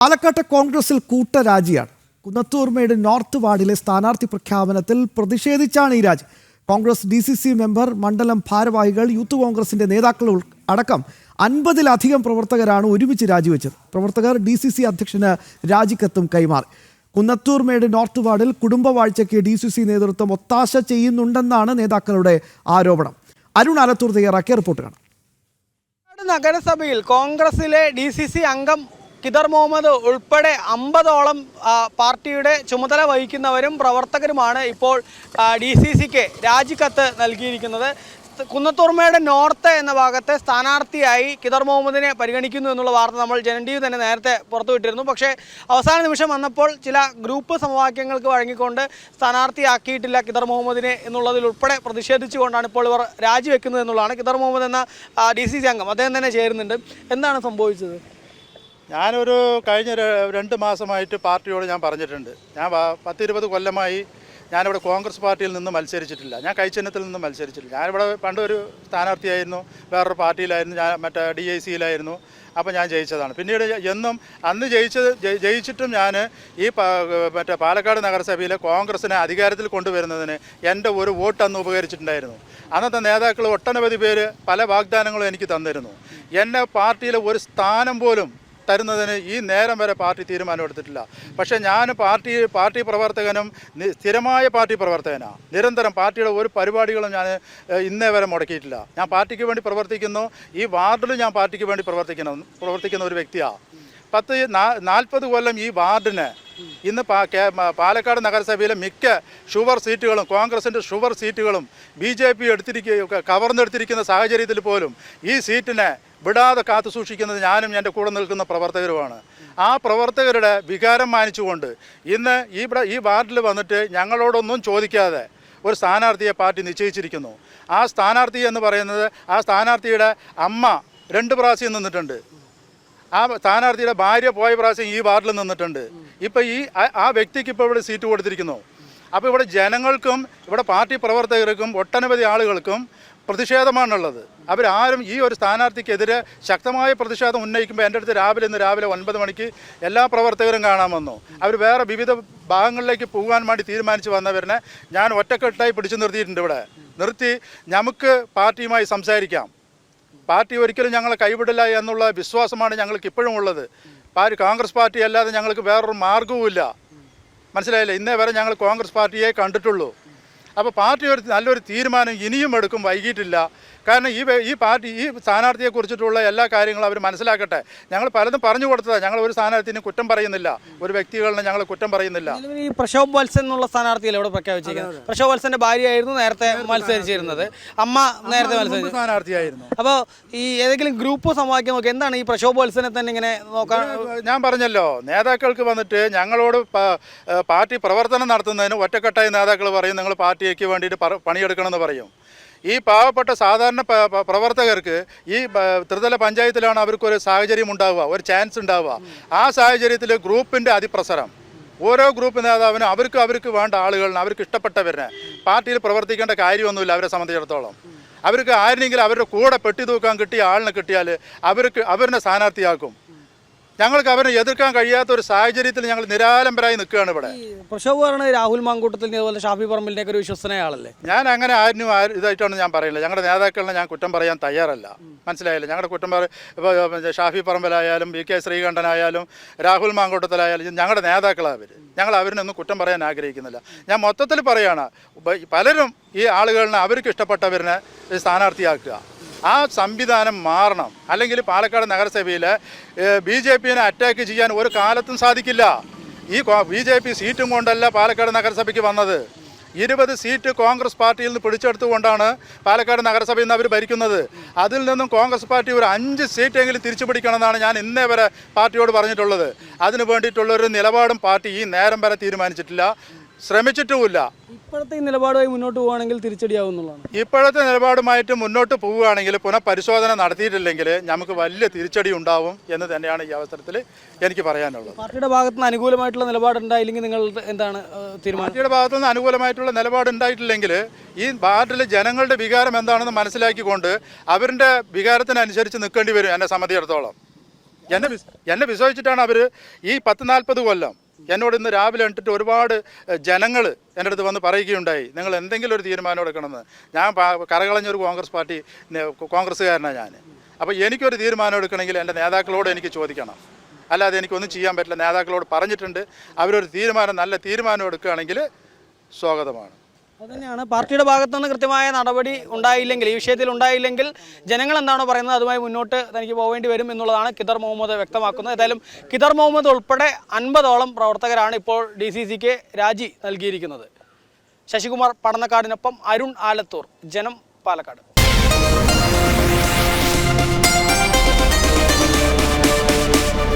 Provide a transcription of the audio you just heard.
പാലക്കാട്ടെ കോൺഗ്രസിൽ കൂട്ടരാജിയാണ്. കുന്നത്തൂർമേട് നോർത്ത് വാർഡിലെ സ്ഥാനാർത്ഥി പ്രഖ്യാപനത്തിൽ പ്രതിഷേധിച്ചാണ് ഈ രാജി. കോൺഗ്രസ് DCC മെമ്പർ, മണ്ഡലം ഭാരവാഹികൾ, യൂത്ത് കോൺഗ്രസിന്റെ നേതാക്കൾ അടക്കം 50-ലധികം പ്രവർത്തകരാണ് ഒരുമിച്ച് രാജിവെച്ചത്. പ്രവർത്തകർ DCC അധ്യക്ഷന് രാജിക്കത്തും കൈമാറി. കുന്നത്തൂർമേട് നോർത്ത് വാർഡിൽ കുടുംബവാഴ്ചയ്ക്ക് DCC നേതൃത്വം ഒത്താശ ചെയ്യുന്നുണ്ടെന്നാണ് നേതാക്കളുടെ ആരോപണം. അരുൺ ആലത്തൂർ തയ്യാറാക്കിയ റിപ്പോർട്ട് കാണാം. നഗരസഭയിൽ കോൺഗ്രസിലെ DCC അംഗം കിദർ മുഹമ്മദ് ഉൾപ്പെടെ 50ഓളം പാർട്ടിയുടെ ചുമതല വഹിക്കുന്നവരും പ്രവർത്തകരുമാണ് ഇപ്പോൾ DCCക്ക് രാജിക്കത്ത് നൽകിയിരിക്കുന്നത്. കുന്നത്തൂർമേട് നോർത്ത് എന്ന ഭാഗത്തെ സ്ഥാനാർത്ഥിയായി കിദർ മുഹമ്മദിനെ പരിഗണിക്കുന്നു എന്നുള്ള വാർത്ത നമ്മൾ ജനം TV തന്നെ നേരത്തെ പുറത്തുവിട്ടിരുന്നു. പക്ഷേ അവസാന നിമിഷം വന്നപ്പോൾ ചില ഗ്രൂപ്പ് സമവാക്യങ്ങൾക്ക് വഴങ്ങിക്കൊണ്ട് സ്ഥാനാർത്ഥിയാക്കിയിട്ടില്ല കിദർ മുഹമ്മദിനെ എന്നുള്ളതിൽ ഉൾപ്പെടെ പ്രതിഷേധിച്ചുകൊണ്ടാണ് ഇപ്പോൾ ഇവർ രാജിവെക്കുന്നത് എന്നുള്ളതാണ്. കിദർ മുഹമ്മദ് എന്ന DCC അംഗം അദ്ദേഹം തന്നെ ചേരുന്നുണ്ട്. എന്താണ് സംഭവിച്ചത്? ഞാനൊരു കഴിഞ്ഞ 2 മാസമായിട്ട് പാർട്ടിയോട് ഞാൻ പറഞ്ഞിട്ടുണ്ട്. ഞാൻ 10-20 കൊല്ലമായി ഞാനിവിടെ കോൺഗ്രസ് പാർട്ടിയിൽ നിന്ന് മത്സരിച്ചിട്ടില്ല. ഞാൻ കൈച്ചിഹ്നത്തിൽ നിന്ന് മത്സരിച്ചിട്ടില്ല. ഞാനിവിടെ പണ്ടൊരു സ്ഥാനാർത്ഥിയായിരുന്നു, വേറൊരു പാർട്ടിയിലായിരുന്നു, ഞാൻ മറ്റേ DIC-യിലായിരുന്നു. അപ്പോൾ ഞാൻ ജയിച്ചതാണ്. പിന്നീട് എന്നും അന്ന് ജയിച്ചിട്ടും ഞാൻ ഈ മറ്റേ പാലക്കാട് നഗരസഭയിലെ കോൺഗ്രസിനെ അധികാരത്തിൽ കൊണ്ടുവരുന്നതിന് എൻ്റെ ഒരു വോട്ട് അന്ന് ഉപകരിച്ചിട്ടുണ്ടായിരുന്നു. അന്നത്തെ നേതാക്കൾ ഒട്ടനവധി പേര് പല വാഗ്ദാനങ്ങളും എനിക്ക് തന്നിരുന്നു. എന്നെ പാർട്ടിയിലെ ഒരു സ്ഥാനം പോലും തരുന്നതിന് ഈ നേരം വരെ പാർട്ടി തീരുമാനമെടുത്തിട്ടില്ല. പക്ഷേ ഞാൻ പാർട്ടി പ്രവർത്തകനും സ്ഥിരമായ പാർട്ടി പ്രവർത്തകനാണ്. നിരന്തരം പാർട്ടിയുടെ ഒരു പരിപാടികളും ഞാൻ ഇന്നേ വരെ മുടക്കിയിട്ടില്ല. ഞാൻ പാർട്ടിക്ക് വേണ്ടി പ്രവർത്തിക്കുന്നു. ഈ വാർഡിൽ ഞാൻ പാർട്ടിക്ക് വേണ്ടി പ്രവർത്തിക്കുന്ന ഒരു വ്യക്തിയാണ്. 40 കൊല്ലം ഈ വാർഡിന് ഇന്ന് പാലക്കാട് നഗരസഭയിലെ മിക്ക ഷുവർ സീറ്റുകളും കോൺഗ്രസിൻ്റെ ഷുവർ സീറ്റുകളും BJP കവർന്നെടുത്തിരിക്കുന്ന സാഹചര്യത്തിൽ പോലും ഈ സീറ്റിനെ വിടാതെ കാത്തു സൂക്ഷിക്കുന്നത് ഞാനും എൻ്റെ കൂടെ നിൽക്കുന്ന പ്രവർത്തകരുമാണ്. ആ പ്രവർത്തകരുടെ വികാരം മാനിച്ചുകൊണ്ട് ഇന്ന് ഈ വാർഡിൽ വന്നിട്ട് ഞങ്ങളോടൊന്നും ചോദിക്കാതെ ഒരു സ്ഥാനാർത്ഥിയെ പാർട്ടി നിശ്ചയിച്ചിരിക്കുന്നു. ആ സ്ഥാനാർത്ഥി എന്ന് പറയുന്നത് ആ സ്ഥാനാർത്ഥിയുടെ അമ്മ 2 പ്രാവശ്യം നിന്നിട്ടുണ്ട്. ആ സ്ഥാനാർത്ഥിയുടെ ഭാര്യ പോയ പ്രാവശ്യം ഈ വാർഡിൽ നിന്നിട്ടുണ്ട്. ഇപ്പോൾ ആ വ്യക്തിക്ക് ഇപ്പോൾ ഇവിടെ സീറ്റ് കൊടുത്തിരിക്കുന്നു. അപ്പോൾ ഇവിടെ ജനങ്ങൾക്കും ഇവിടെ പാർട്ടി പ്രവർത്തകർക്കും ഒട്ടനവധി ആളുകൾക്കും പ്രതിഷേധമാണുള്ളത്. അവരാരും ഈ ഒരു സ്ഥാനാർത്ഥിക്കെതിരെ ശക്തമായ പ്രതിഷേധം ഉന്നയിക്കുമ്പോൾ എൻ്റെ അടുത്ത് ഇന്ന് രാവിലെ 9 മണിക്ക് എല്ലാ പ്രവർത്തകരും കാണാൻ വന്നു. അവർ വേറെ വിവിധ ഭാഗങ്ങളിലേക്ക് പോകാൻ വേണ്ടി തീരുമാനിച്ച് വന്നവരിനെ ഞാൻ ഒറ്റക്കെട്ടായി പിടിച്ചു നിർത്തിയിട്ടുണ്ട്. ഇവിടെ നിർത്തി നമുക്ക് പാർട്ടിയുമായി സംസാരിക്കാം. പാർട്ടി ഒരിക്കലും ഞങ്ങളെ കൈവിടില്ല എന്നുള്ള വിശ്വാസമാണ് ഞങ്ങൾക്ക് ഇപ്പോഴും ഉള്ളത്. കോൺഗ്രസ് പാർട്ടി അല്ലാതെ ഞങ്ങൾക്ക് വേറൊരു മാർഗവുമില്ല. മനസ്സിലായില്ലേ? ഇന്നേ വരെ ഞങ്ങൾ കോൺഗ്രസ് പാർട്ടിയെ കണ്ടിട്ടുള്ളൂ. അപ്പോൾ പാർട്ടി നല്ലൊരു തീരുമാനം ഇനിയും എടുക്കും, വൈകിട്ടില്ല. കാരണം ഈ സ്ഥാനാർത്ഥിയെക്കുറിച്ചിട്ടുള്ള എല്ലാ കാര്യങ്ങളും അവർ മനസ്സിലാക്കട്ടെ. ഞങ്ങൾ പലതും പറഞ്ഞു കൊടുത്തതാണ്. ഞങ്ങൾ ഒരു സ്ഥാനാർത്ഥിനെ കുറ്റം പറയുന്നില്ല, ഒരു വ്യക്തികളെ ഞങ്ങൾ കുറ്റം പറയുന്നില്ല. ഈ പ്രശോഭ് വത്സൻ എന്നുള്ള സ്ഥാനാർത്ഥിയല്ലേ ഇവിടെ പ്രഖ്യാപിച്ചിരിക്കുന്നത്? പ്രശോഭ് വത്സന്റെ ഭാര്യയായിരുന്നു നേരത്തെ മത്സരിച്ചിരുന്നത്, അമ്മ നേരത്തെ മത്സരിച്ച സ്ഥാനാർത്ഥിയായിരുന്നു. അപ്പോൾ ഈ ഏതെങ്കിലും ഗ്രൂപ്പ് സമവാക്യം നോക്കി എന്താണ് ഈ പ്രശോഭ് വത്സനെ തന്നെ ഇങ്ങനെ നോക്കാൻ? ഞാൻ പറഞ്ഞല്ലോ, നേതാക്കൾക്ക് വന്നിട്ട് ഞങ്ങളോട് പാർട്ടി പ്രവർത്തനം നടത്തുന്നതിന് ഒറ്റക്കെട്ടായി നേതാക്കൾ പറയും നിങ്ങൾ പാർട്ടിക്ക് വേണ്ടിയിട്ട് പണിയെടുക്കണമെന്ന് പറയും. ഈ പാവപ്പെട്ട സാധാരണ പ്രവർത്തകർക്ക് ഈ ത്രിതല പഞ്ചായത്തിലാണ് അവർക്കൊരു സാഹചര്യം ഉണ്ടാവുക, ഒരു ചാൻസ് ഉണ്ടാവുക. ആ സാഹചര്യത്തിൽ ഗ്രൂപ്പിൻ്റെ അതിപ്രസരം, ഓരോ ഗ്രൂപ്പ് നേതാവിനും അവർക്ക് വേണ്ട ആളുകളിന് അവർക്ക് ഇഷ്ടപ്പെട്ടവരിനെ പാർട്ടിയിൽ പ്രവർത്തിക്കേണ്ട കാര്യമൊന്നുമില്ല. അവരെ സംബന്ധിച്ചിടത്തോളം അവർക്ക് ആരെങ്കിലും അവരുടെ കൂടെ പെട്ടി തൂക്കാൻ കിട്ടിയ ആളിനെ കിട്ടിയാൽ അവരിനെ സ്ഥാനാർത്ഥിയാക്കും. ഞങ്ങൾക്ക് അവരെ എതിർക്കാൻ കഴിയാത്ത ഒരു സാഹചര്യത്തിൽ ഞങ്ങൾ നിരാലംബരായി നിൽക്കുകയാണ് ഇവിടെ. പ്രശോഭ് പറഞ്ഞത് രാഹുൽ മാങ്കൂട്ടത്തിൽ അതുപോലെ ഷാഫി പറമ്പിലിൻ്റെ ഒക്കെ ഒരു വിശ്വസനീയ ആളല്ലേ? ഞാൻ അങ്ങനെ ആരും ഇതായിട്ടാണ് ഞാൻ പറയുന്നത്. ഞങ്ങളുടെ നേതാക്കളിനെ ഞാൻ കുറ്റം പറയാൻ തയ്യാറല്ല. മനസ്സിലായില്ല? ഞങ്ങളുടെ കുറ്റം ഷാഫി പറമ്പിലായാലും BK ശ്രീകണ്ഠനായാലും രാഹുൽ മാങ്കൂട്ടത്തിലായാലും ഞങ്ങളുടെ നേതാക്കളാണ് അവർ. ഞങ്ങൾ അവരിനൊന്നും കുറ്റം പറയാൻ ആഗ്രഹിക്കുന്നില്ല. ഞാൻ മൊത്തത്തിൽ പറയുകയാണ്, പലരും ഈ ആളുകളിനെ അവർക്ക് ഇഷ്ടപ്പെട്ടവരിനെ സ്ഥാനാർത്ഥിയാക്കുക. ആ സംവിധാനം മാറണം. അല്ലെങ്കിൽ പാലക്കാട് നഗരസഭയിൽ BJPനെ അറ്റാക്ക് ചെയ്യാൻ ഒരു കാലത്തും സാധിക്കില്ല. ഈ BJP സീറ്റും കൊണ്ടല്ല പാലക്കാട് നഗരസഭയ്ക്ക് വന്നത്. 20 സീറ്റ് കോൺഗ്രസ് പാർട്ടിയിൽ നിന്ന് പിടിച്ചെടുത്തുകൊണ്ടാണ് പാലക്കാട് നഗരസഭയിൽ നിന്ന് അവർ ഭരിക്കുന്നത്. അതിൽ നിന്നും കോൺഗ്രസ് പാർട്ടി ഒരു 5 സീറ്റെങ്കിലും തിരിച്ചു പിടിക്കണമെന്നാണ് ഞാൻ ഇന്നേ വരെ പാർട്ടിയോട് പറഞ്ഞിട്ടുള്ളത്. അതിനു വേണ്ടിയിട്ടുള്ളൊരു നിലപാടും പാർട്ടി ഈ നേരം വരെ തീരുമാനിച്ചിട്ടില്ല, ശ്രമിച്ചിട്ടുമില്ല. ഇപ്പോഴത്തെ ഈ നിലപാടുമായി മുന്നോട്ട് പോവുകയാണെങ്കിൽ തിരിച്ചടിയാവുന്നതാണ്. ഇപ്പോഴത്തെ നിലപാടുമായിട്ട് മുന്നോട്ട് പോവുകയാണെങ്കിൽ പുനഃപരിശോധന നടത്തിയിട്ടില്ലെങ്കിൽ നമുക്ക് വലിയ തിരിച്ചടി ഉണ്ടാവും എന്ന് തന്നെയാണ് ഈ അവസരത്തിൽ എനിക്ക് പറയാനുള്ളത്. പാർട്ടിയുടെ ഭാഗത്ത് നിന്ന് അനുകൂലമായിട്ടുള്ള നിലപാടുണ്ടായില്ലെങ്കിൽ നിങ്ങൾ എന്താണ് തീരുമാനം? പാർട്ടിയുടെ ഭാഗത്തു നിന്ന് അനുകൂലമായിട്ടുള്ള നിലപാടുണ്ടായിട്ടില്ലെങ്കിൽ ഈ വാർഡിലെ ജനങ്ങളുടെ വികാരം എന്താണെന്ന് മനസ്സിലാക്കിക്കൊണ്ട് അവരുടെ വികാരത്തിനനുസരിച്ച് നിൽക്കേണ്ടി വരും എന്നെ സംബന്ധിച്ചിടത്തോളം. എന്നെ വിശ്വസിച്ചിട്ടാണ് അവർ ഈ 10-40 കൊല്ലം എന്നോട് ഇന്ന് രാവിലെ കണ്ടിട്ട് ഒരുപാട് ജനങ്ങൾ എൻ്റെ അടുത്ത് വന്ന് പറയുകയുണ്ടായി, നിങ്ങൾ എന്തെങ്കിലും ഒരു തീരുമാനം എടുക്കണമെന്ന്. ഞാൻ കരകളഞ്ഞൊരു കോൺഗ്രസ്സുകാരനാണ് ഞാൻ. അപ്പോൾ എനിക്കൊരു തീരുമാനം എടുക്കണമെങ്കിൽ എൻ്റെ നേതാക്കളോട് എനിക്ക് ചോദിക്കണം, അല്ലാതെ എനിക്കൊന്നും ചെയ്യാൻ പറ്റില്ല. നേതാക്കളോട് പറഞ്ഞിട്ടുണ്ട്, അവരൊരു നല്ല തീരുമാനം എടുക്കുകയാണെങ്കിൽ സ്വാഗതമാണ്. അതുതന്നെയാണ് പാർട്ടിയുടെ ഭാഗത്തു നിന്ന് കൃത്യമായ നടപടി ഉണ്ടായില്ലെങ്കിൽ, ഈ വിഷയത്തിൽ ഉണ്ടായില്ലെങ്കിൽ ജനങ്ങൾ എന്താണോ പറയുന്നത് അതുമായി മുന്നോട്ട് തനിക്ക് പോകേണ്ടി വരും എന്നുള്ളതാണ് ഖിദർ മുഹമ്മദ് വ്യക്തമാക്കുന്നത്. ഏതായാലും ഖിദർ മുഹമ്മദ് ഉൾപ്പെടെ 50ഓളം പ്രവർത്തകരാണ് ഇപ്പോൾ DCCക്ക് രാജി നൽകിയിരിക്കുന്നത്. ശശികുമാർ പടന്നക്കാടിനൊപ്പം അരുൺ ആലത്തൂർ, ജനം, പാലക്കാട്.